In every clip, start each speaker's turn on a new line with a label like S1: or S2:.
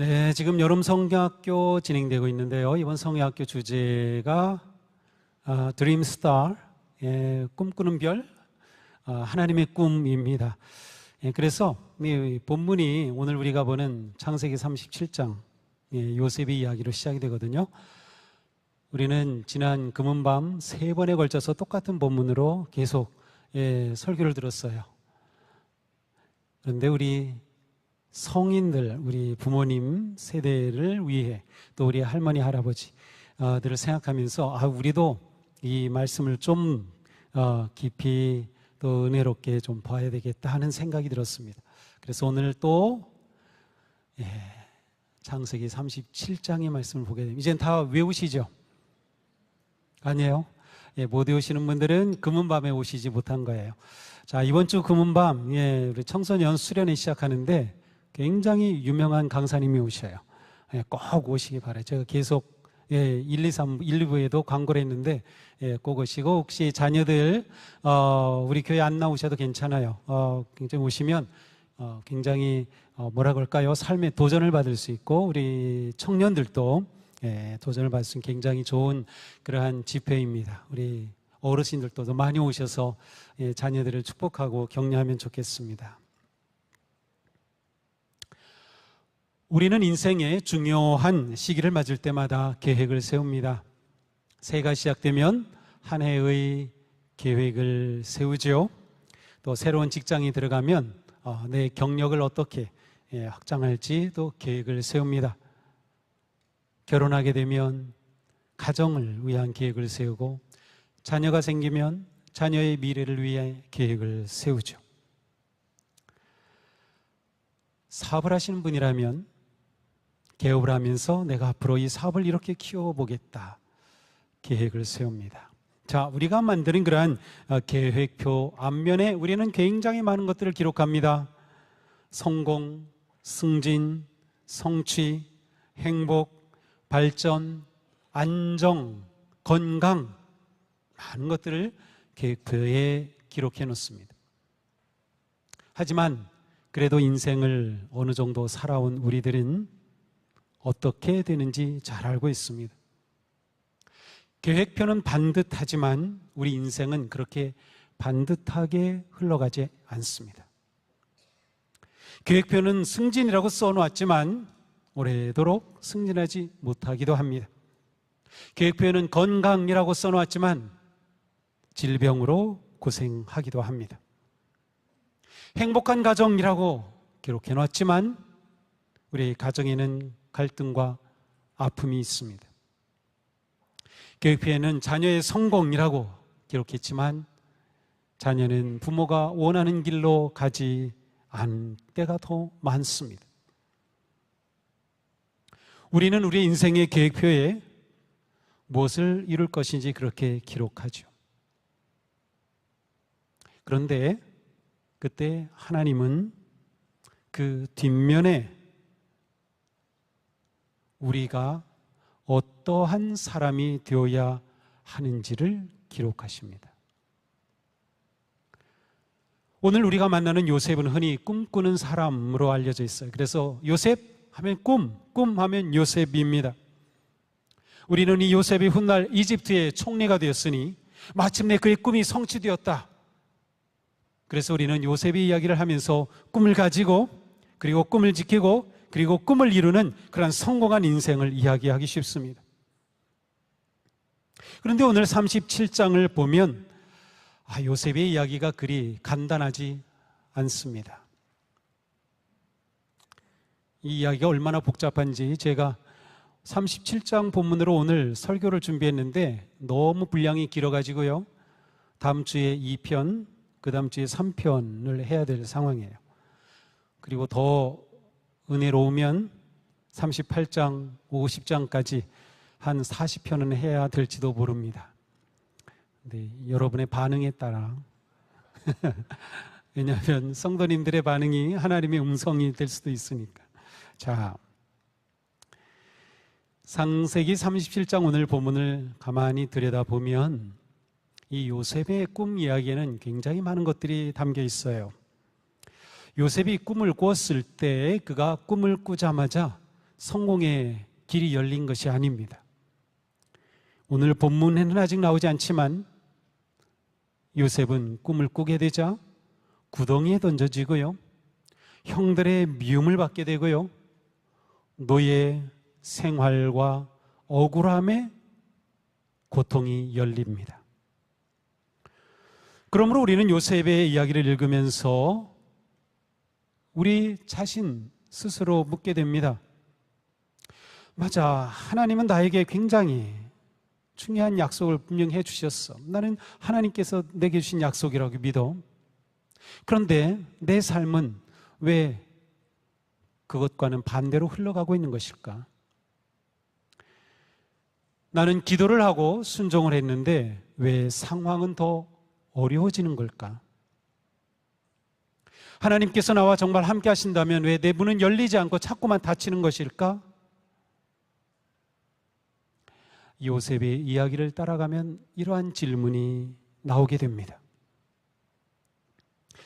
S1: 네, 지금 여름 성경학교 진행되고 있는데요. 이번 성경학교 주제가 드림 스타, 꿈꾸는 별, 하나님의 꿈입니다. 그래서 이 본문이 오늘 우리가 보는 창세기 37장 요셉의 이야기로 시작이 되거든요. 우리는 지난 금은밤 3번에 걸쳐서 똑같은 본문으로 계속 설교를 들었어요. 그런데 우리 성인들, 우리 부모님 세대를 위해 또 우리 할머니, 할아버지들을 생각하면서 우리도 이 말씀을 좀 깊이 또 은혜롭게 좀 봐야 되겠다 하는 생각이 들었습니다. 그래서 오늘 또 창세기 37장의 말씀을 보게 됩니다. 이젠 다 외우시죠? 아니에요? 못 외우시는 분들은 금은밤에 오시지 못한 거예요. 자, 이번 주 금은밤 우리 청소년 수련회 시작하는데 굉장히 유명한 강사님이 오셔요. 꼭 오시기 바라요. 제가 계속 1, 2, 3, 1, 2부에도 광고를 했는데 꼭 오시고, 혹시 자녀들 우리 교회 안 나오셔도 괜찮아요. 굉장히 오시면 굉장히 뭐라 그럴까요? 삶의 도전을 받을 수 있고, 우리 청년들도 도전을 받을 수 있는 굉장히 좋은 그러한 집회입니다. 우리 어르신들도 많이 오셔서 자녀들을 축복하고 격려하면 좋겠습니다. 우리는 인생의 중요한 시기를 맞을 때마다 계획을 세웁니다. 새해가 시작되면 한 해의 계획을 세우죠. 또 새로운 직장에 들어가면 내 경력을 어떻게 확장할지 또 계획을 세웁니다. 결혼하게 되면 가정을 위한 계획을 세우고, 자녀가 생기면 자녀의 미래를 위해 계획을 세우죠. 사업을 하시는 분이라면 개업을 하면서 내가 앞으로 이 사업을 이렇게 키워보겠다 계획을 세웁니다. 자, 우리가 만드는 그러한 계획표 앞면에 우리는 굉장히 많은 것들을 기록합니다. 성공, 승진, 성취, 행복, 발전, 안정, 건강, 많은 것들을 계획표에 기록해 놓습니다. 하지만 그래도 인생을 어느 정도 살아온 우리들은 어떻게 되는지 잘 알고 있습니다. 계획표는 반듯하지만 우리 인생은 그렇게 반듯하게 흘러가지 않습니다. 계획표는 승진이라고 써놓았지만 오래도록 승진하지 못하기도 합니다. 계획표에는 건강이라고 써놓았지만 질병으로 고생하기도 합니다. 행복한 가정이라고 기록해놨지만 우리 가정에는 갈등과 아픔이 있습니다. 계획표에는 자녀의 성공이라고 기록했지만 자녀는 부모가 원하는 길로 가지 않을 때가 더 많습니다. 우리는 우리 인생의 계획표에 무엇을 이룰 것인지 그렇게 기록하죠. 그런데 그때 하나님은 그 뒷면에 우리가 어떠한 사람이 되어야 하는지를 기록하십니다. 오늘 우리가 만나는 요셉은 흔히 꿈꾸는 사람으로 알려져 있어요. 그래서 요셉 하면 꿈 하면 요셉입니다. 우리는 이 요셉이 훗날 이집트의 총리가 되었으니 마침내 그의 꿈이 성취되었다. 그래서 우리는 요셉의 이야기를 하면서 꿈을 가지고, 그리고 꿈을 지키고, 그리고 꿈을 이루는 그런 성공한 인생을 이야기하기 쉽습니다. 그런데 오늘 37장을 보면 요셉의 이야기가 그리 간단하지 않습니다. 이 이야기가 얼마나 복잡한지 제가 37장 본문으로 오늘 설교를 준비했는데 너무 분량이 길어가지고요, 다음 주에 2편, 그 다음 주에 3편을 해야 될 상황이에요. 그리고 더 은혜로우면 38장, 50장까지 한 40편은 해야 될지도 모릅니다. 근데 여러분의 반응에 따라 왜냐하면 성도님들의 반응이 하나님의 음성이 될 수도 있으니까. 자, 창세기 37장 오늘 본문을 가만히 들여다보면 이 요셉의 꿈 이야기에는 굉장히 많은 것들이 담겨 있어요. 요셉이 꿈을 꾸었을 때 그가 꿈을 꾸자마자 성공의 길이 열린 것이 아닙니다. 오늘 본문에는 아직 나오지 않지만 요셉은 꿈을 꾸게 되자 구덩이에 던져지고요, 형들의 미움을 받게 되고요, 노예 생활과 억울함의 고통이 열립니다. 그러므로 우리는 요셉의 이야기를 읽으면서 우리 자신 스스로 묻게 됩니다. 맞아, 하나님은 나에게 굉장히 중요한 약속을 분명히 해주셨어. 나는 하나님께서 내게 주신 약속이라고 믿어. 그런데 내 삶은 왜 그것과는 반대로 흘러가고 있는 것일까? 나는 기도를 하고 순종을 했는데 왜 상황은 더 어려워지는 걸까? 하나님께서 나와 정말 함께 하신다면 왜 내 문은 열리지 않고 자꾸만 닫히는 것일까? 요셉의 이야기를 따라가면 이러한 질문이 나오게 됩니다.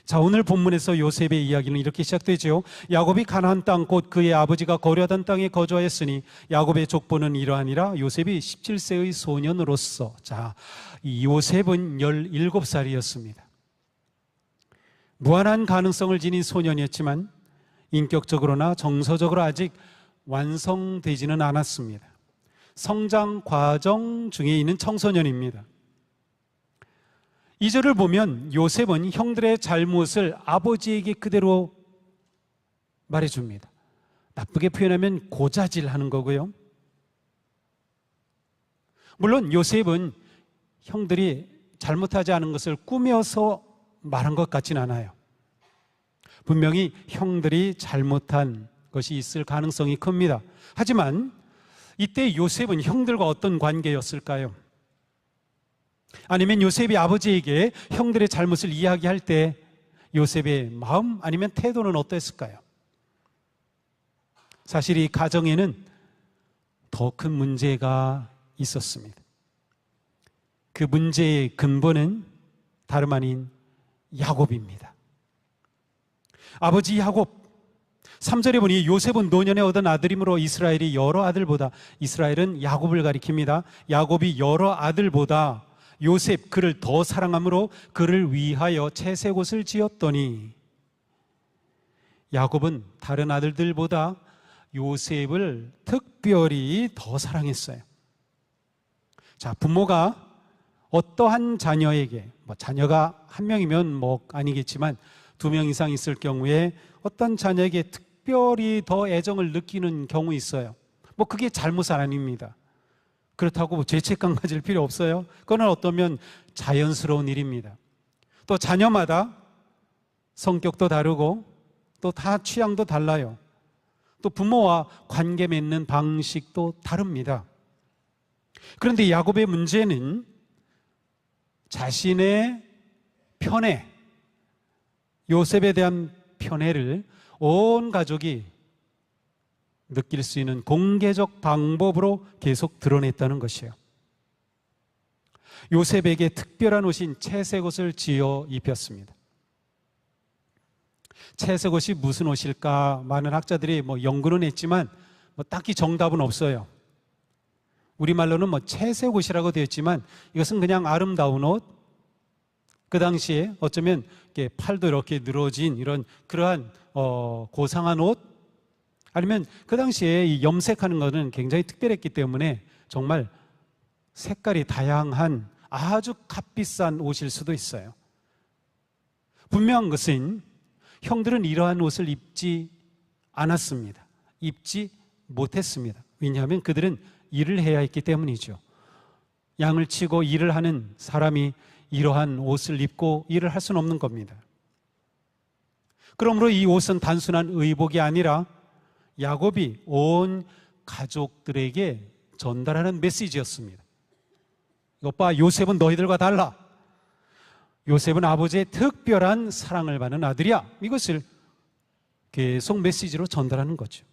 S1: 자, 오늘 본문에서 요셉의 이야기는 이렇게 시작되죠. 야곱이 가나안 땅 곧 그의 아버지가 거류하던 땅에 거주하였으니 야곱의 족보는 이러하니라. 요셉이 17세의 소년으로서, 자, 이 요셉은 17살이었습니다. 무한한 가능성을 지닌 소년이었지만 인격적으로나 정서적으로 아직 완성되지는 않았습니다. 성장 과정 중에 있는 청소년입니다. 2절을 보면 요셉은 형들의 잘못을 아버지에게 그대로 말해줍니다. 나쁘게 표현하면 고자질하는 거고요. 물론 요셉은 형들이 잘못하지 않은 것을 꾸며서 말한 것 같진 않아요. 분명히 형들이 잘못한 것이 있을 가능성이 큽니다. 하지만 이때 요셉은 형들과 어떤 관계였을까요? 아니면 요셉이 아버지에게 형들의 잘못을 이야기할 때 요셉의 마음 아니면 태도는 어땠을까요? 사실 이 가정에는 더 큰 문제가 있었습니다. 그 문제의 근본은 다름 아닌 야곱입니다. 아버지 야곱, 3절에 보니 요셉은 노년에 얻은 아들이므로 이스라엘이 여러 아들보다, 이스라엘은 야곱을 가리킵니다. 야곱이 여러 아들보다 요셉 그를 더 사랑함으로 그를 위하여 채색옷을 지었더니, 야곱은 다른 아들들보다 요셉을 특별히 더 사랑했어요. 자, 부모가 어떠한 자녀에게, 자녀가 한 명이면 아니겠지만 2명 이상 있을 경우에 어떤 자녀에게 특별히 더 애정을 느끼는 경우 있어요. 그게 잘못은 아닙니다. 그렇다고 죄책감 가질 필요 없어요. 그건 어쩌면 자연스러운 일입니다. 또 자녀마다 성격도 다르고 또 다 취향도 달라요. 또 부모와 관계 맺는 방식도 다릅니다. 그런데 야곱의 문제는 자신의 편애, 요셉에 대한 편애를 온 가족이 느낄 수 있는 공개적 방법으로 계속 드러냈다는 것이에요. 요셉에게 특별한 옷인 채색 옷을 지어 입혔습니다. 채색 옷이 무슨 옷일까? 많은 학자들이 연구는 했지만 딱히 정답은 없어요. 우리말로는 채색 옷이라고 되어 있지만 이것은 그냥 아름다운 옷, 그 당시에 어쩌면 팔도 이렇게 늘어진 그러한 고상한 옷, 아니면 그 당시에 이 염색하는 것은 굉장히 특별했기 때문에 정말 색깔이 다양한 아주 값비싼 옷일 수도 있어요. 분명한 것은 형들은 이러한 옷을 입지 않았습니다. 입지 못했습니다. 왜냐하면 그들은 일을 해야 했기 때문이죠. 양을 치고 일을 하는 사람이 이러한 옷을 입고 일을 할 수는 없는 겁니다. 그러므로 이 옷은 단순한 의복이 아니라 야곱이 온 가족들에게 전달하는 메시지였습니다. 이것 봐, 요셉은 너희들과 달라. 요셉은 아버지의 특별한 사랑을 받는 아들이야. 이것을 계속 메시지로 전달하는 거죠.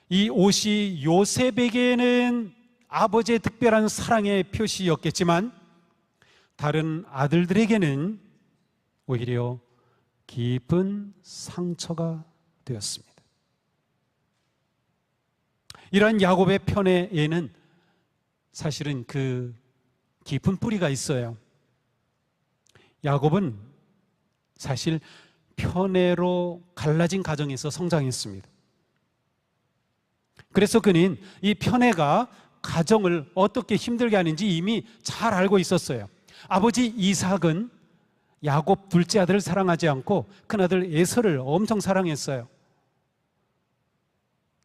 S1: 이 옷이 요셉에게는 아버지의 특별한 사랑의 표시였겠지만 다른 아들들에게는 오히려 깊은 상처가 되었습니다. 이러한 야곱의 편애에는 사실은 그 깊은 뿌리가 있어요. 야곱은 사실 편애로 갈라진 가정에서 성장했습니다. 그래서 그는 이 편애가 가정을 어떻게 힘들게 하는지 이미 잘 알고 있었어요. 아버지 이삭은 야곱 둘째 아들을 사랑하지 않고 큰아들 에서를 엄청 사랑했어요.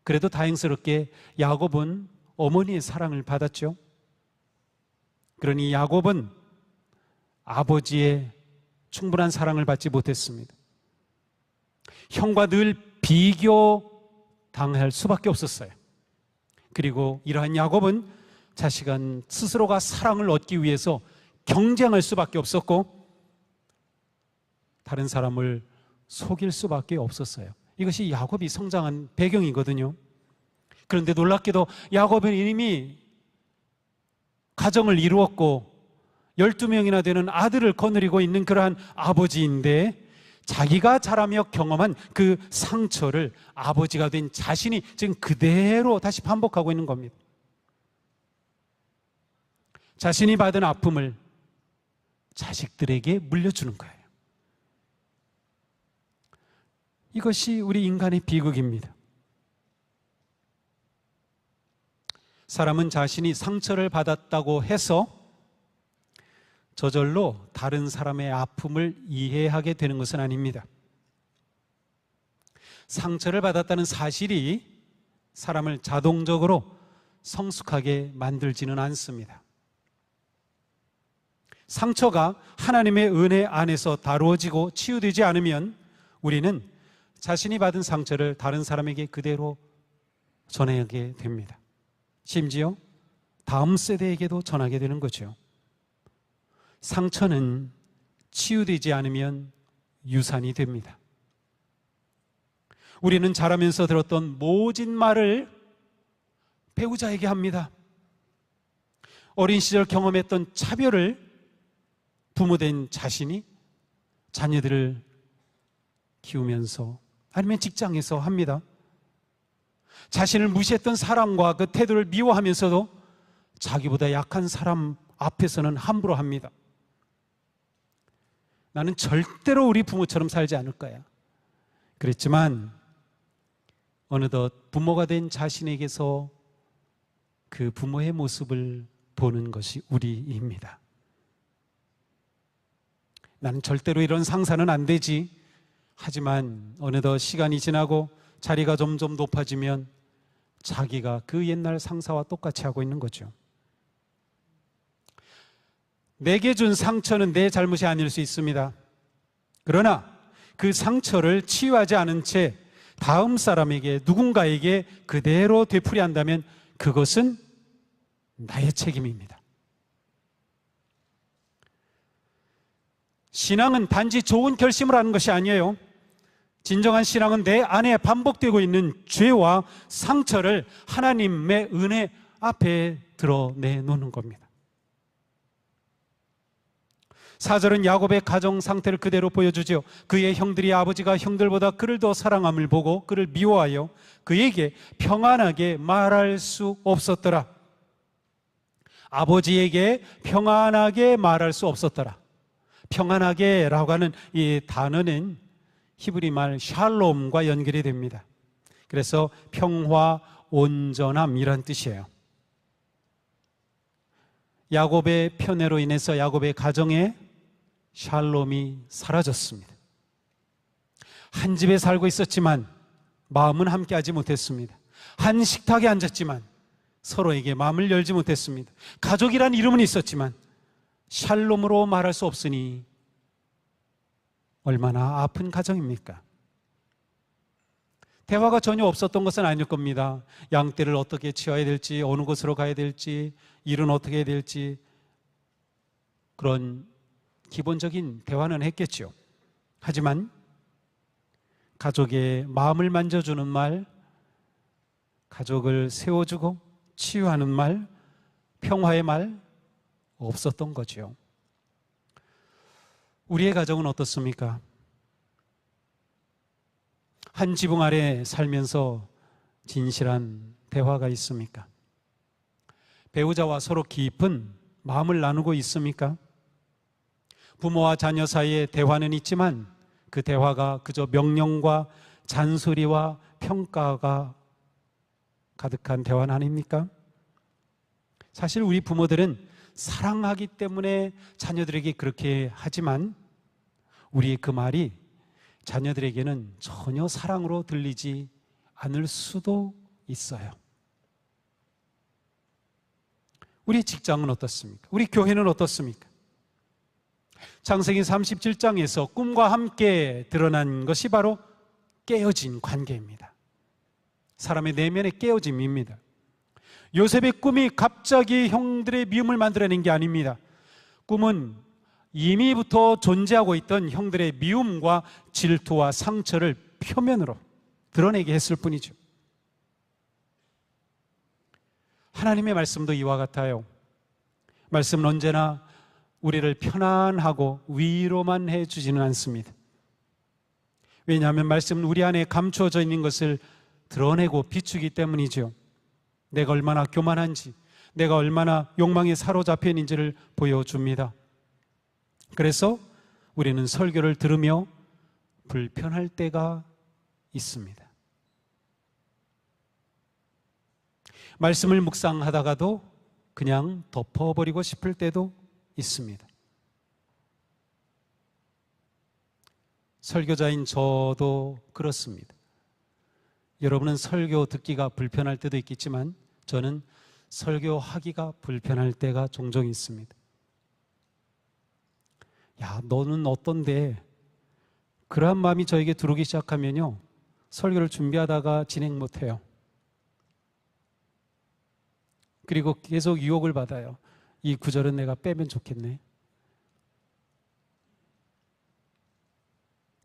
S1: 그래도 다행스럽게 야곱은 어머니의 사랑을 받았죠. 그러니 야곱은 아버지의 충분한 사랑을 받지 못했습니다. 형과 늘 비교당할 수밖에 없었어요. 그리고 이러한 야곱은 자식은 스스로가 사랑을 얻기 위해서 경쟁할 수밖에 없었고 다른 사람을 속일 수밖에 없었어요. 이것이 야곱이 성장한 배경이거든요. 그런데 놀랍게도 야곱은 이미 가정을 이루었고 12명이나 되는 아들을 거느리고 있는 그러한 아버지인데 자기가 자라며 경험한 그 상처를 아버지가 된 자신이 지금 그대로 다시 반복하고 있는 겁니다. 자신이 받은 아픔을 자식들에게 물려주는 거예요. 이것이 우리 인간의 비극입니다. 사람은 자신이 상처를 받았다고 해서 저절로 다른 사람의 아픔을 이해하게 되는 것은 아닙니다. 상처를 받았다는 사실이 사람을 자동적으로 성숙하게 만들지는 않습니다. 상처가 하나님의 은혜 안에서 다루어지고 치유되지 않으면 우리는 자신이 받은 상처를 다른 사람에게 그대로 전하게 됩니다. 심지어 다음 세대에게도 전하게 되는 거죠. 상처는 치유되지 않으면 유산이 됩니다. 우리는 자라면서 들었던 모진 말을 배우자에게 합니다. 어린 시절 경험했던 차별을 부모된 자신이 자녀들을 키우면서 아니면 직장에서 합니다. 자신을 무시했던 사람과 그 태도를 미워하면서도 자기보다 약한 사람 앞에서는 함부로 합니다. 나는 절대로 우리 부모처럼 살지 않을 거야. 그랬지만 어느덧 부모가 된 자신에게서 그 부모의 모습을 보는 것이 우리입니다. 나는 절대로 이런 상사는 안 되지. 하지만 어느덧 시간이 지나고 자리가 점점 높아지면 자기가 그 옛날 상사와 똑같이 하고 있는 거죠. 내게 준 상처는 내 잘못이 아닐 수 있습니다. 그러나 그 상처를 치유하지 않은 채 다음 사람에게, 누군가에게 그대로 되풀이한다면 그것은 나의 책임입니다. 신앙은 단지 좋은 결심을 하는 것이 아니에요. 진정한 신앙은 내 안에 반복되고 있는 죄와 상처를 하나님의 은혜 앞에 드러내놓는 겁니다. 4절은 야곱의 가정 상태를 그대로 보여주죠. 그의 형들이 아버지가 형들보다 그를 더 사랑함을 보고 그를 미워하여 그에게 평안하게 말할 수 없었더라. 아버지에게 평안하게 말할 수 없었더라. 평안하게 라고 하는 이 단어는 히브리 말 샬롬과 연결이 됩니다. 그래서 평화, 온전함 이란 뜻이에요. 야곱의 편애로 인해서 야곱의 가정에 샬롬이 사라졌습니다. 한 집에 살고 있었지만 마음은 함께하지 못했습니다. 한 식탁에 앉았지만 서로에게 마음을 열지 못했습니다. 가족이란 이름은 있었지만 샬롬으로 말할 수 없으니 얼마나 아픈 가정입니까? 대화가 전혀 없었던 것은 아닐 겁니다. 양떼를 어떻게 치워야 될지, 어느 곳으로 가야 될지, 일은 어떻게 해야 될지 그런 기본적인 대화는 했겠죠. 하지만 가족의 마음을 만져주는 말, 가족을 세워주고 치유하는 말, 평화의 말 없었던 거죠. 우리의 가정은 어떻습니까? 한 지붕 아래 살면서 진실한 대화가 있습니까? 배우자와 서로 깊은 마음을 나누고 있습니까? 부모와 자녀 사이에 대화는 있지만 그 대화가 그저 명령과 잔소리와 평가가 가득한 대화는 아닙니까? 사실 우리 부모들은 사랑하기 때문에 자녀들에게 그렇게 하지만 우리의 그 말이 자녀들에게는 전혀 사랑으로 들리지 않을 수도 있어요. 우리 직장은 어떻습니까? 우리 교회는 어떻습니까? 창세기 37장에서 꿈과 함께 드러난 것이 바로 깨어진 관계입니다. 사람의 내면의 깨어짐입니다. 요셉의 꿈이 갑자기 형들의 미움을 만들어낸 게 아닙니다. 꿈은 이미부터 존재하고 있던 형들의 미움과 질투와 상처를 표면으로 드러내게 했을 뿐이죠. 하나님의 말씀도 이와 같아요. 말씀은 언제나 우리를 편안하고 위로만 해주지는 않습니다. 왜냐하면 말씀은 우리 안에 감추어져 있는 것을 드러내고 비추기 때문이죠. 내가 얼마나 교만한지, 내가 얼마나 욕망에 사로잡혀 있는지를 보여줍니다. 그래서 우리는 설교를 들으며 불편할 때가 있습니다. 말씀을 묵상하다가도 그냥 덮어버리고 싶을 때도 있습니다. 설교자인 저도 그렇습니다. 여러분은 설교 듣기가 불편할 때도 있겠지만 저는 설교하기가 불편할 때가 종종 있습니다. 야, 너는 어떤데? 그러한 마음이 저에게 들어오기 시작하면요, 설교를 준비하다가 진행 못해요. 그리고 계속 유혹을 받아요. 이 구절은 내가 빼면 좋겠네.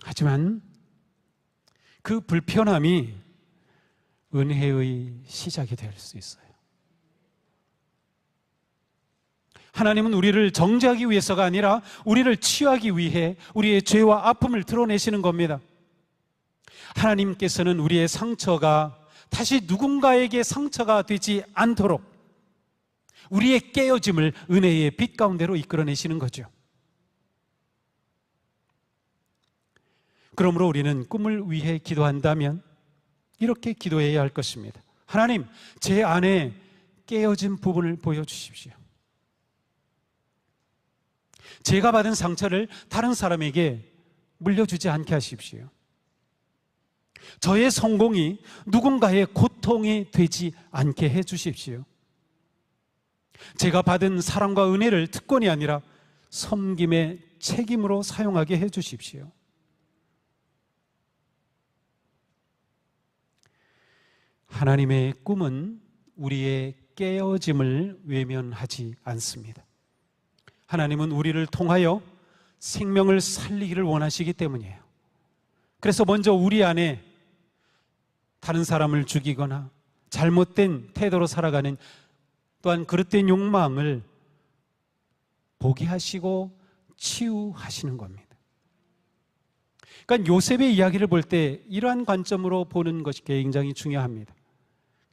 S1: 하지만 그 불편함이 은혜의 시작이 될 수 있어요. 하나님은 우리를 정죄하기 위해서가 아니라 우리를 치유하기 위해 우리의 죄와 아픔을 드러내시는 겁니다. 하나님께서는 우리의 상처가 다시 누군가에게 상처가 되지 않도록 우리의 깨어짐을 은혜의 빛 가운데로 이끌어내시는 거죠. 그러므로 우리는 꿈을 위해 기도한다면 이렇게 기도해야 할 것입니다. 하나님, 제 안에 깨어진 부분을 보여주십시오. 제가 받은 상처를 다른 사람에게 물려주지 않게 하십시오. 저의 성공이 누군가의 고통이 되지 않게 해 주십시오. 제가 받은 사랑과 은혜를 특권이 아니라 섬김의 책임으로 사용하게 해 주십시오. 하나님의 꿈은 우리의 깨어짐을 외면하지 않습니다. 하나님은 우리를 통하여 생명을 살리기를 원하시기 때문이에요. 그래서 먼저 우리 안에 다른 사람을 죽이거나 잘못된 태도로 살아가는 또한 그릇된 욕망을 보게 하시고 치유하시는 겁니다. 그러니까 요셉의 이야기를 볼 때 이러한 관점으로 보는 것이 굉장히 중요합니다.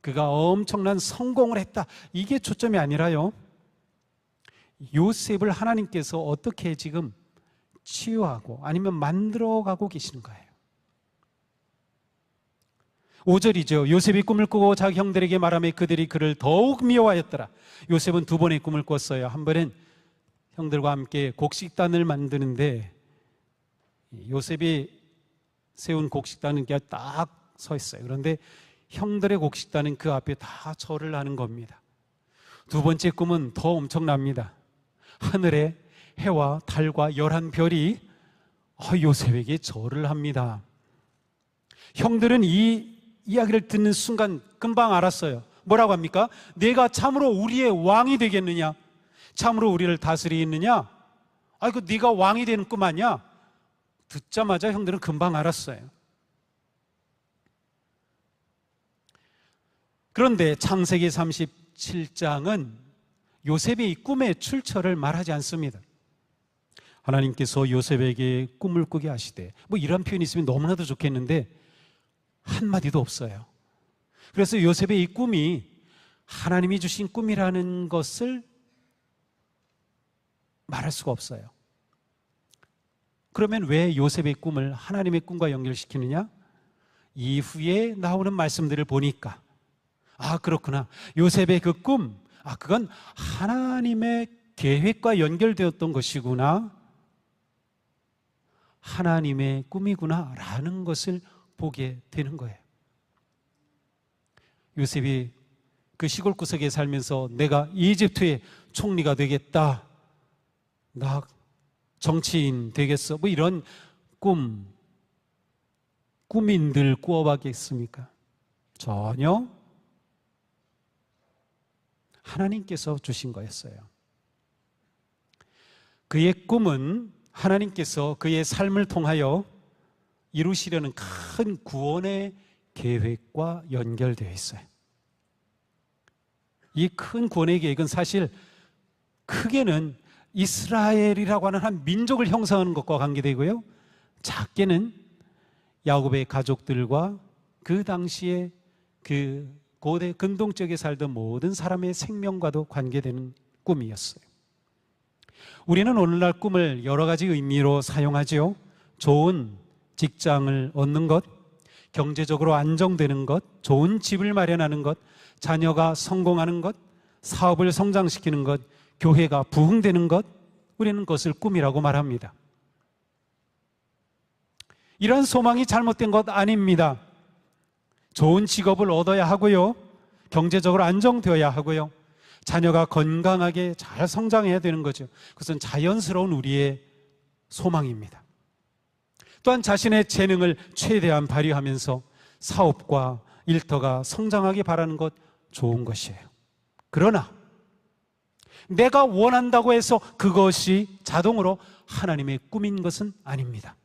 S1: 그가 엄청난 성공을 했다, 이게 초점이 아니라요, 요셉을 하나님께서 어떻게 지금 치유하고 아니면 만들어가고 계시는 거예요. 5절이죠. 요셉이 꿈을 꾸고 자기 형들에게 말하며 그들이 그를 더욱 미워하였더라. 요셉은 두 번의 꿈을 꿨어요. 한 번은 형들과 함께 곡식단을 만드는데 요셉이 세운 곡식단은 그냥 딱 서 있어요. 그런데 형들의 곡식단은 그 앞에 다 절을 하는 겁니다. 두 번째 꿈은 더 엄청납니다. 하늘에 해와 달과 11별이 요셉에게 절을 합니다. 형들은 이 이야기를 듣는 순간 금방 알았어요. 뭐라고 합니까? 내가 참으로 우리의 왕이 되겠느냐? 참으로 우리를 다스리겠느냐? 아이고, 네가 왕이 되는 꿈 아니야? 듣자마자 형들은 금방 알았어요. 그런데 창세기 37장은 요셉이 이 꿈의 출처를 말하지 않습니다. 하나님께서 요셉에게 꿈을 꾸게 하시되, 이런 표현이 있으면 너무나도 좋겠는데 한마디도 없어요. 그래서 요셉의 이 꿈이 하나님이 주신 꿈이라는 것을 말할 수가 없어요. 그러면 왜 요셉의 꿈을 하나님의 꿈과 연결시키느냐? 이후에 나오는 말씀들을 보니까 그렇구나. 요셉의 그 꿈, 그건 하나님의 계획과 연결되었던 것이구나. 하나님의 꿈이구나 라는 것을 보게 되는 거예요. 요셉이 그 시골 구석에 살면서 내가 이집트의 총리가 되겠다, 나 정치인 되겠어, 뭐 이런 꿈인들 꾸어봤겠습니까? 전혀 하나님께서 주신 거였어요. 그의 꿈은 하나님께서 그의 삶을 통하여 이루시려는 큰 구원의 계획과 연결되어 있어요. 이 큰 구원의 계획은 사실 크게는 이스라엘이라고 하는 한 민족을 형성하는 것과 관계되고요, 작게는 야곱의 가족들과 그 당시에 그 고대 근동 쪽에 살던 모든 사람의 생명과도 관계되는 꿈이었어요. 우리는 오늘날 꿈을 여러 가지 의미로 사용하죠. 좋은 직장을 얻는 것, 경제적으로 안정되는 것, 좋은 집을 마련하는 것, 자녀가 성공하는 것, 사업을 성장시키는 것, 교회가 부흥되는 것, 우리는 그것을 꿈이라고 말합니다. 이런 소망이 잘못된 것 아닙니다. 좋은 직업을 얻어야 하고요, 경제적으로 안정되어야 하고요, 자녀가 건강하게 잘 성장해야 되는 거죠. 그것은 자연스러운 우리의 소망입니다. 또한 자신의 재능을 최대한 발휘하면서 사업과 일터가 성장하기 바라는 것, 좋은 것이에요. 그러나 내가 원한다고 해서 그것이 자동으로 하나님의 꿈인 것은 아닙니다.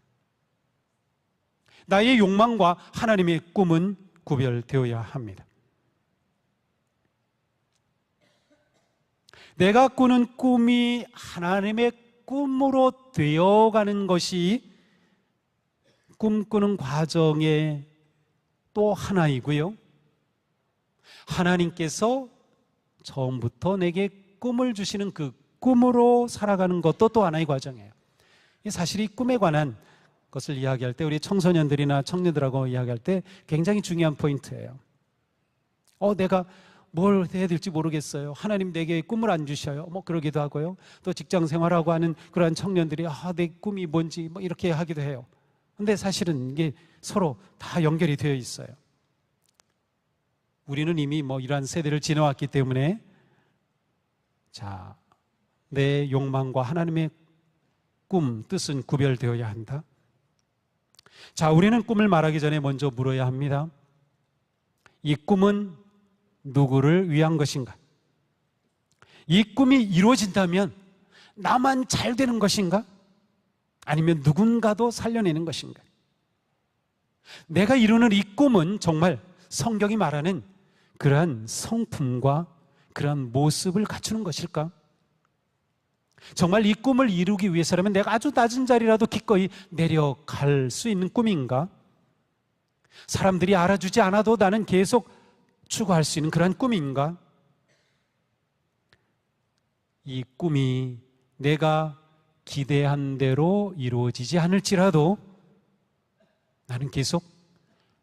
S1: 나의 욕망과 하나님의 꿈은 구별되어야 합니다. 내가 꾸는 꿈이 하나님의 꿈으로 되어가는 것이 꿈꾸는 과정의 또 하나이고요, 하나님께서 처음부터 내게 꿈을 주시는 그 꿈으로 살아가는 것도 또 하나의 과정이에요. 사실 이 꿈에 관한 것을 이야기할 때 우리 청소년들이나 청년들하고 이야기할 때 굉장히 중요한 포인트예요. 내가 뭘 해야 될지 모르겠어요. 하나님 내게 꿈을 안 주셔요. 뭐 그러기도 하고요. 또 직장 생활하고 하는 그러한 청년들이 내 꿈이 뭔지 뭐 이렇게 하기도 해요. 근데 사실은 이게 서로 다 연결이 되어 있어요. 우리는 이미 이러한 세대를 지나왔기 때문에 내 욕망과 하나님의 꿈, 뜻은 구별되어야 한다. 우리는 꿈을 말하기 전에 먼저 물어야 합니다. 이 꿈은 누구를 위한 것인가? 이 꿈이 이루어진다면 나만 잘 되는 것인가? 아니면 누군가도 살려내는 것인가? 내가 이루는 이 꿈은 정말 성경이 말하는 그러한 성품과 그러한 모습을 갖추는 것일까? 정말 이 꿈을 이루기 위해서라면 내가 아주 낮은 자리라도 기꺼이 내려갈 수 있는 꿈인가? 사람들이 알아주지 않아도 나는 계속 추구할 수 있는 그러한 꿈인가? 이 꿈이 내가 기대한 대로 이루어지지 않을지라도 나는 계속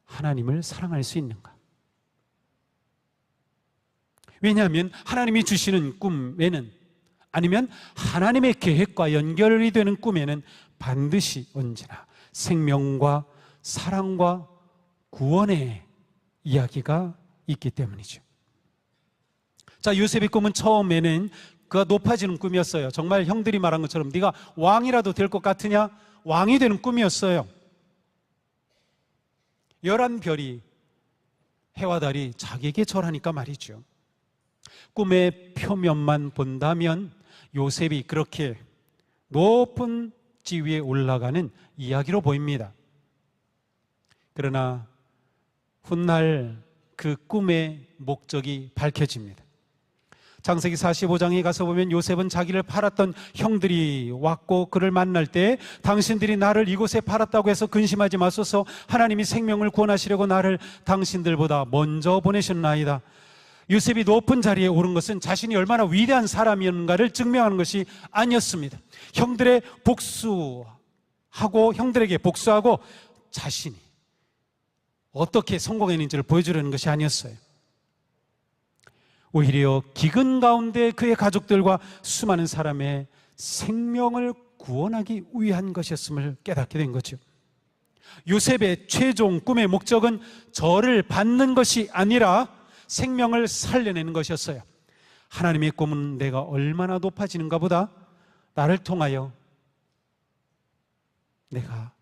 S1: 하나님을 사랑할 수 있는가? 왜냐하면 하나님이 주시는 꿈에는, 아니면 하나님의 계획과 연결이 되는 꿈에는 반드시 언제나 생명과 사랑과 구원의 이야기가 있기 때문이죠. 요셉의 꿈은 처음에는 그가 높아지는 꿈이었어요. 정말 형들이 말한 것처럼 네가 왕이라도 될 것 같으냐? 왕이 되는 꿈이었어요. 11별이 해와 달이 자기에게 절하니까 말이죠. 꿈의 표면만 본다면 요셉이 그렇게 높은 지위에 올라가는 이야기로 보입니다. 그러나 훗날 그 꿈의 목적이 밝혀집니다. 창세기 45장에 가서 보면 요셉은 자기를 팔았던 형들이 왔고 그를 만날 때 당신들이 나를 이곳에 팔았다고 해서 근심하지 마소서, 하나님이 생명을 구원하시려고 나를 당신들보다 먼저 보내셨나이다. 요셉이 높은 자리에 오른 것은 자신이 얼마나 위대한 사람이었는가를 증명하는 것이 아니었습니다. 형들에게 복수하고 자신이 어떻게 성공했는지를 보여주려는 것이 아니었어요. 오히려 기근 가운데 그의 가족들과 수많은 사람의 생명을 구원하기 위한 것이었음을 깨닫게 된 거죠. 요셉의 최종 꿈의 목적은 저를 받는 것이 아니라 생명을 살려내는 것이었어요. 하나님의 꿈은 내가 얼마나 높아지는가 보다 나를 통하여 내가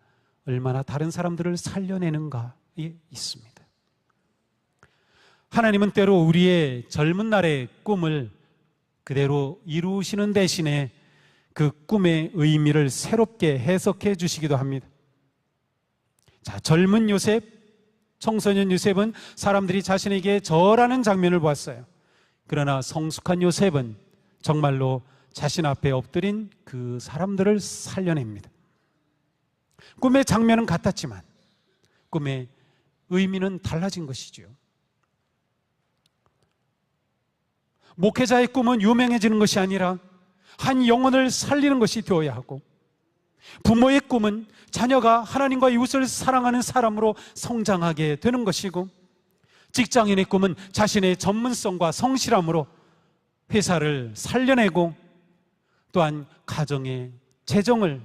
S1: 얼마나 다른 사람들을 살려내는가에 있습니다. 하나님은 때로 우리의 젊은 날의 꿈을 그대로 이루시는 대신에 그 꿈의 의미를 새롭게 해석해 주시기도 합니다. 자, 젊은 요셉, 청소년 요셉은 사람들이 자신에게 절하는 장면을 보았어요. 그러나 성숙한 요셉은 정말로 자신 앞에 엎드린 그 사람들을 살려냅니다. 꿈의 장면은 같았지만 꿈의 의미는 달라진 것이죠. 목회자의 꿈은 유명해지는 것이 아니라 한 영혼을 살리는 것이 되어야 하고, 부모의 꿈은 자녀가 하나님과 이웃을 사랑하는 사람으로 성장하게 되는 것이고, 직장인의 꿈은 자신의 전문성과 성실함으로 회사를 살려내고 또한 가정의 재정을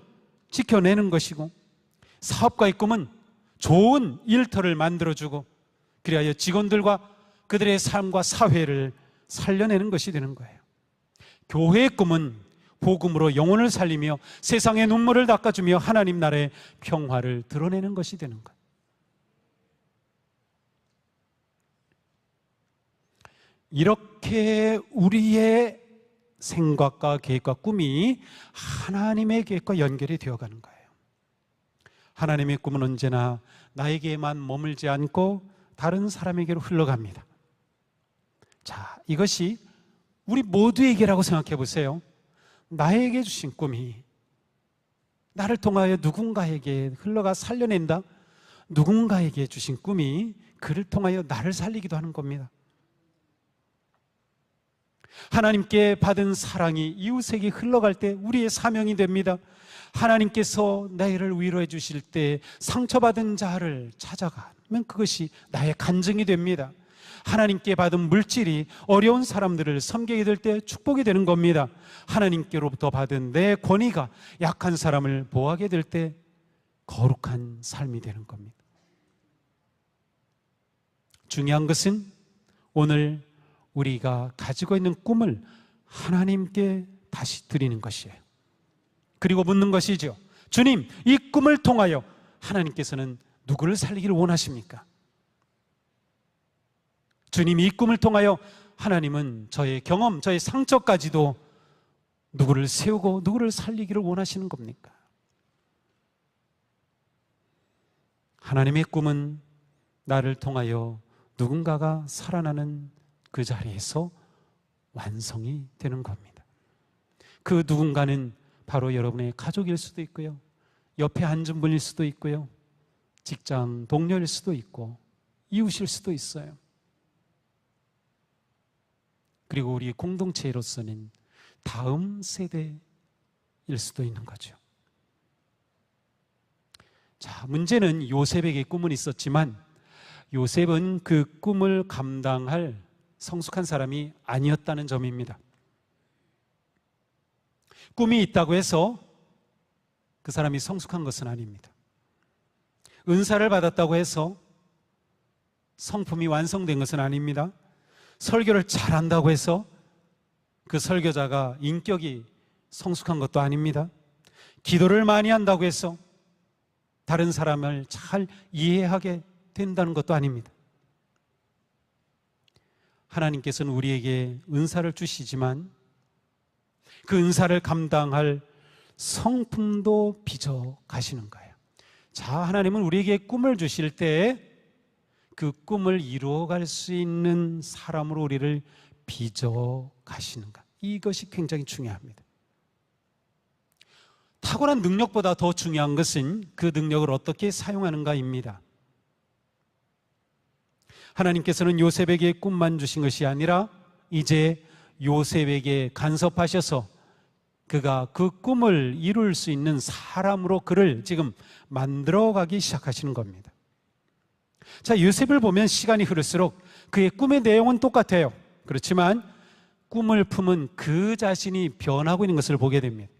S1: 지켜내는 것이고, 사업가의 꿈은 좋은 일터를 만들어주고 그리하여 직원들과 그들의 삶과 사회를 살려내는 것이 되는 거예요. 교회의 꿈은 복음으로 영혼을 살리며 세상의 눈물을 닦아주며 하나님 나라의 평화를 드러내는 것이 되는 거예요. 이렇게 우리의 생각과 계획과 꿈이 하나님의 계획과 연결이 되어가는 거예요. 하나님의 꿈은 언제나 나에게만 머물지 않고 다른 사람에게로 흘러갑니다. 자, 이것이 우리 모두에게라고 생각해 보세요. 나에게 주신 꿈이 나를 통하여 누군가에게 흘러가 살려낸다. 누군가에게 주신 꿈이 그를 통하여 나를 살리기도 하는 겁니다. 하나님께 받은 사랑이 이웃에게 흘러갈 때 우리의 사명이 됩니다. 하나님께서 나를 위로해 주실 때 상처받은 자를 찾아가면 그것이 나의 간증이 됩니다. 하나님께 받은 물질이 어려운 사람들을 섬기게 될 때 축복이 되는 겁니다. 하나님께로부터 받은 내 권위가 약한 사람을 보호하게 될 때 거룩한 삶이 되는 겁니다. 중요한 것은 오늘 우리가 가지고 있는 꿈을 하나님께 다시 드리는 것이에요. 그리고 묻는 것이죠. 주님, 이 꿈을 통하여 하나님께서는 누구를 살리기를 원하십니까? 주님, 이 꿈을 통하여 하나님은 저의 경험, 저의 상처까지도 누구를 세우고 누구를 살리기를 원하시는 겁니까? 하나님의 꿈은 나를 통하여 누군가가 살아나는 그 자리에서 완성이 되는 겁니다. 그 누군가는 바로 여러분의 가족일 수도 있고요, 옆에 앉은 분일 수도 있고요, 직장 동료일 수도 있고 이웃일 수도 있어요. 그리고 우리 공동체로서는 다음 세대일 수도 있는 거죠. 자, 문제는 요셉에게 꿈은 있었지만 요셉은 그 꿈을 감당할 성숙한 사람이 아니었다는 점입니다. 꿈이 있다고 해서 그 사람이 성숙한 것은 아닙니다. 은사를 받았다고 해서 성품이 완성된 것은 아닙니다. 설교를 잘한다고 해서 그 설교자가 인격이 성숙한 것도 아닙니다. 기도를 많이 한다고 해서 다른 사람을 잘 이해하게 된다는 것도 아닙니다. 하나님께서는 우리에게 은사를 주시지만 그 은사를 감당할 성품도 빚어 가시는 거예요. 자, 하나님은 우리에게 꿈을 주실 때 그 꿈을 이루어갈 수 있는 사람으로 우리를 빚어 가시는가? 이것이 굉장히 중요합니다. 탁월한 능력보다 더 중요한 것은 그 능력을 어떻게 사용하는가입니다. 하나님께서는 요셉에게 꿈만 주신 것이 아니라 이제 요셉에게 간섭하셔서 그가 그 꿈을 이룰 수 있는 사람으로 그를 지금 만들어가기 시작하시는 겁니다. 자, 요셉을 보면 시간이 흐를수록 그의 꿈의 내용은 똑같아요. 그렇지만 꿈을 품은 그 자신이 변하고 있는 것을 보게 됩니다.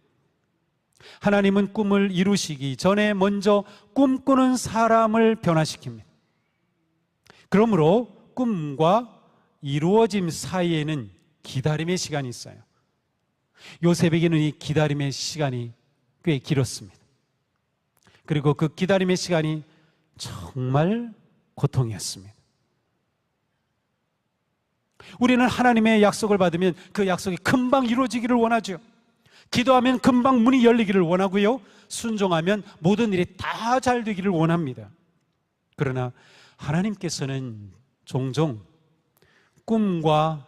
S1: 하나님은 꿈을 이루시기 전에 먼저 꿈꾸는 사람을 변화시킵니다. 그러므로 꿈과 이루어짐 사이에는 기다림의 시간이 있어요. 요셉에게는 이 기다림의 시간이 꽤 길었습니다. 그리고 그 기다림의 시간이 정말 고통이었습니다. 우리는 하나님의 약속을 받으면 그 약속이 금방 이루어지기를 원하죠. 기도하면 금방 문이 열리기를 원하고요, 순종하면 모든 일이 다 잘 되기를 원합니다. 그러나 하나님께서는 종종 꿈과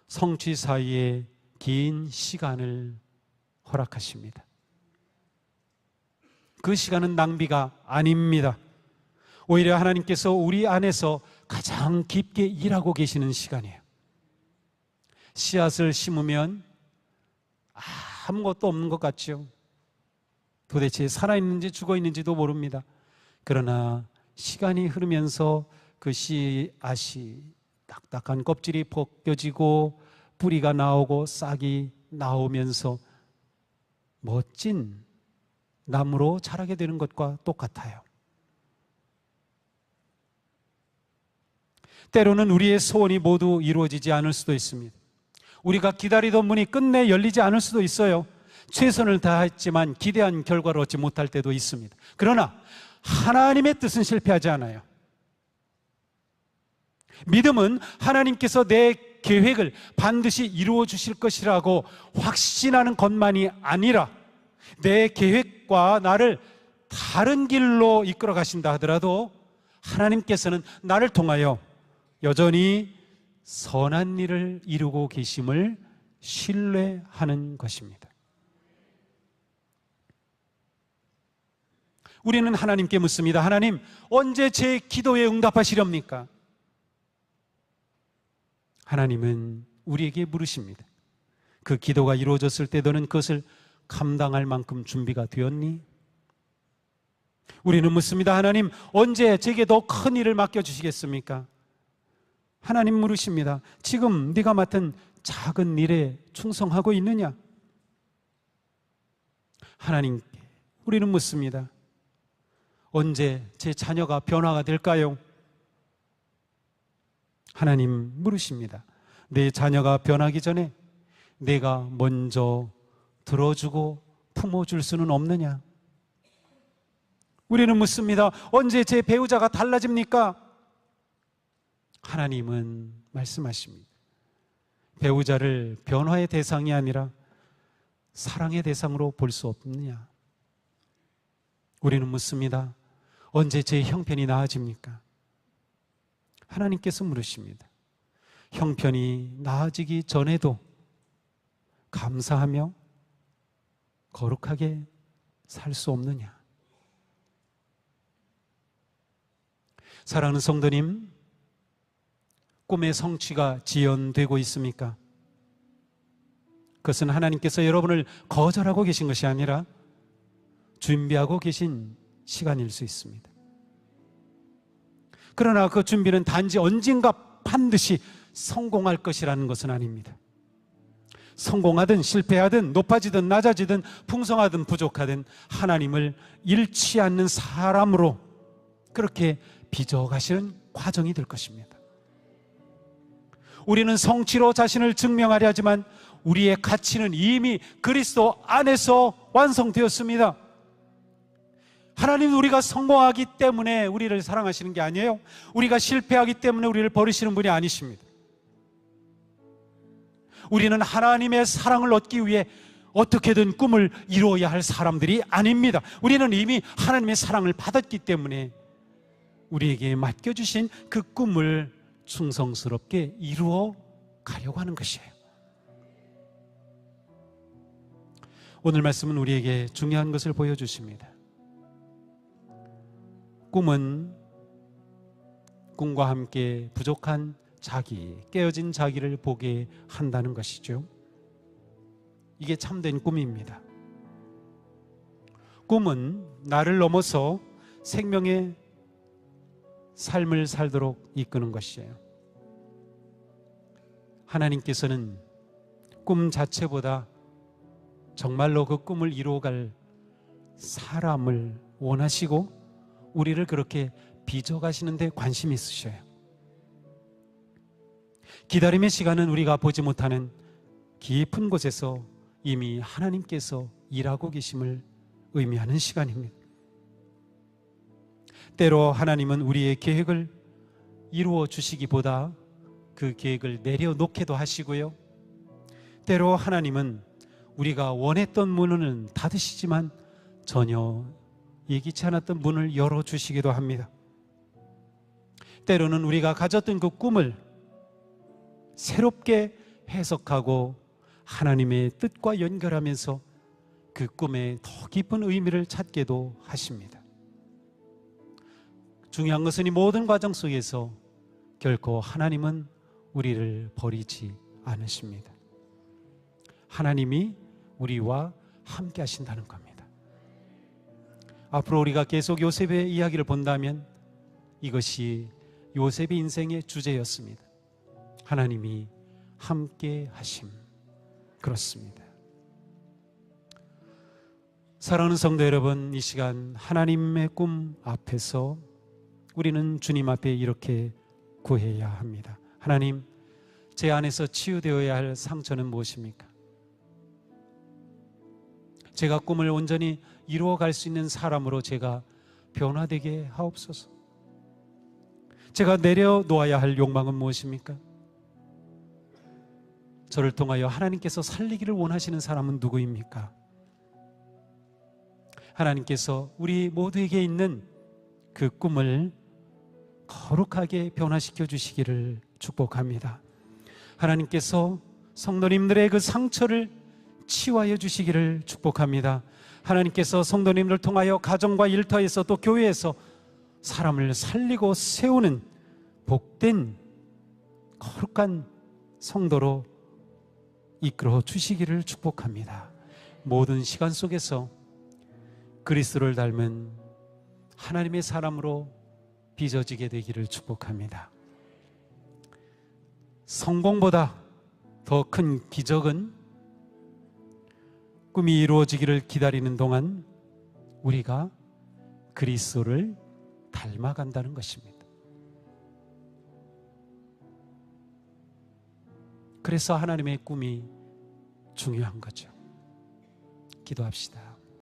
S1: 성취 사이에 긴 시간을 허락하십니다. 그 시간은 낭비가 아닙니다. 오히려 하나님께서 우리 안에서 가장 깊게 일하고 계시는 시간이에요. 씨앗을 심으면 아무것도 없는 것 같죠. 도대체 살아있는지 죽어있는지도 모릅니다. 그러나 시간이 흐르면서 그 씨앗이 딱딱한 껍질이 벗겨지고 뿌리가 나오고 싹이 나오면서 멋진 나무로 자라게 되는 것과 똑같아요. 때로는 우리의 소원이 모두 이루어지지 않을 수도 있습니다. 우리가 기다리던 문이 끝내 열리지 않을 수도 있어요. 최선을 다했지만 기대한 결과를 얻지 못할 때도 있습니다. 그러나 하나님의 뜻은 실패하지 않아요. 믿음은 하나님께서 내 계획을 반드시 이루어 주실 것이라고 확신하는 것만이 아니라 내 계획과 나를 다른 길로 이끌어 가신다 하더라도 하나님께서는 나를 통하여 여전히 선한 일을 이루고 계심을 신뢰하는 것입니다. 우리는 하나님께 묻습니다. 하나님, 언제 제 기도에 응답하시렵니까? 하나님은 우리에게 물으십니다. 그 기도가 이루어졌을 때 너는 그것을 감당할 만큼 준비가 되었니? 우리는 묻습니다. 하나님, 언제 제게 더 큰 일을 맡겨주시겠습니까? 하나님 물으십니다. 지금 네가 맡은 작은 일에 충성하고 있느냐? 하나님께 우리는 묻습니다. 언제 제 자녀가 변화가 될까요? 하나님 물으십니다. 내 자녀가 변하기 전에 내가 먼저 들어주고 품어줄 수는 없느냐? 우리는 묻습니다. 언제 제 배우자가 달라집니까? 하나님은 말씀하십니다. 배우자를 변화의 대상이 아니라 사랑의 대상으로 볼 수 없느냐? 우리는 묻습니다. 언제 제 형편이 나아집니까? 하나님께서 물으십니다. 형편이 나아지기 전에도 감사하며 거룩하게 살 수 없느냐? 사랑하는 성도님, 꿈의 성취가 지연되고 있습니까? 그것은 하나님께서 여러분을 거절하고 계신 것이 아니라 준비하고 계신 시간일 수 있습니다. 그러나 그 준비는 단지 언젠가 반드시 성공할 것이라는 것은 아닙니다. 성공하든 실패하든 높아지든 낮아지든 풍성하든 부족하든 하나님을 잃지 않는 사람으로 그렇게 빚어가시는 과정이 될 것입니다. 우리는 성취로 자신을 증명하려 하지만 우리의 가치는 이미 그리스도 안에서 완성되었습니다. 하나님은 우리가 성공하기 때문에 우리를 사랑하시는 게 아니에요. 우리가 실패하기 때문에 우리를 버리시는 분이 아니십니다. 우리는 하나님의 사랑을 얻기 위해 어떻게든 꿈을 이루어야 할 사람들이 아닙니다. 우리는 이미 하나님의 사랑을 받았기 때문에 우리에게 맡겨주신 그 꿈을 충성스럽게 이루어 가려고 하는 것이에요. 오늘 말씀은 우리에게 중요한 것을 보여주십니다. 꿈은 꿈과 함께 부족한 자기, 깨어진 자기를 보게 한다는 것이죠. 이게 참된 꿈입니다. 꿈은 나를 넘어서 생명의 삶을 살도록 이끄는 것이에요. 하나님께서는 꿈 자체보다 정말로 그 꿈을 이루어갈 사람을 원하시고 우리를 그렇게 빚어가시는 데 관심이 있으셔요. 기다림의 시간은 우리가 보지 못하는 깊은 곳에서 이미 하나님께서 일하고 계심을 의미하는 시간입니다. 때로 하나님은 우리의 계획을 이루어 주시기보다 그 계획을 내려놓게도 하시고요, 때로 하나님은 우리가 원했던 문은 닫으시지만 전혀 예기치 않았던 문을 열어주시기도 합니다. 때로는 우리가 가졌던 그 꿈을 새롭게 해석하고 하나님의 뜻과 연결하면서 그 꿈에 더 깊은 의미를 찾게도 하십니다. 중요한 것은 이 모든 과정 속에서 결코 하나님은 우리를 버리지 않으십니다. 하나님이 우리와 함께 하신다는 겁니다. 앞으로 우리가 계속 요셉의 이야기를 본다면 이것이 요셉의 인생의 주제였습니다. 하나님이 함께 하심. 그렇습니다. 사랑하는 성도 여러분, 이 시간 하나님의 꿈 앞에서 우리는 주님 앞에 이렇게 구해야 합니다. 하나님, 제 안에서 치유되어야 할 상처는 무엇입니까? 제가 꿈을 온전히 이루어갈 수 있는 사람으로 제가 변화되게 하옵소서. 제가 내려놓아야 할 욕망은 무엇입니까? 저를 통하여 하나님께서 살리기를 원하시는 사람은 누구입니까? 하나님께서 우리 모두에게 있는 그 꿈을 거룩하게 변화시켜 주시기를 축복합니다. 하나님께서 성도님들의 그 상처를 치유하여 주시기를 축복합니다. 하나님께서 성도님들을 통하여 가정과 일터에서 또 교회에서 사람을 살리고 세우는 복된 거룩한 성도로 이끌어 주시기를 축복합니다. 모든 시간 속에서 그리스도를 닮은 하나님의 사람으로 빚어지게 되기를 축복합니다. 성공보다 더 큰 기적은 꿈이 이루어지기를 기다리는 동안 우리가 그리스도를 닮아간다는 것입니다. 그래서 하나님의 꿈이 중요한 거죠. 기도합시다.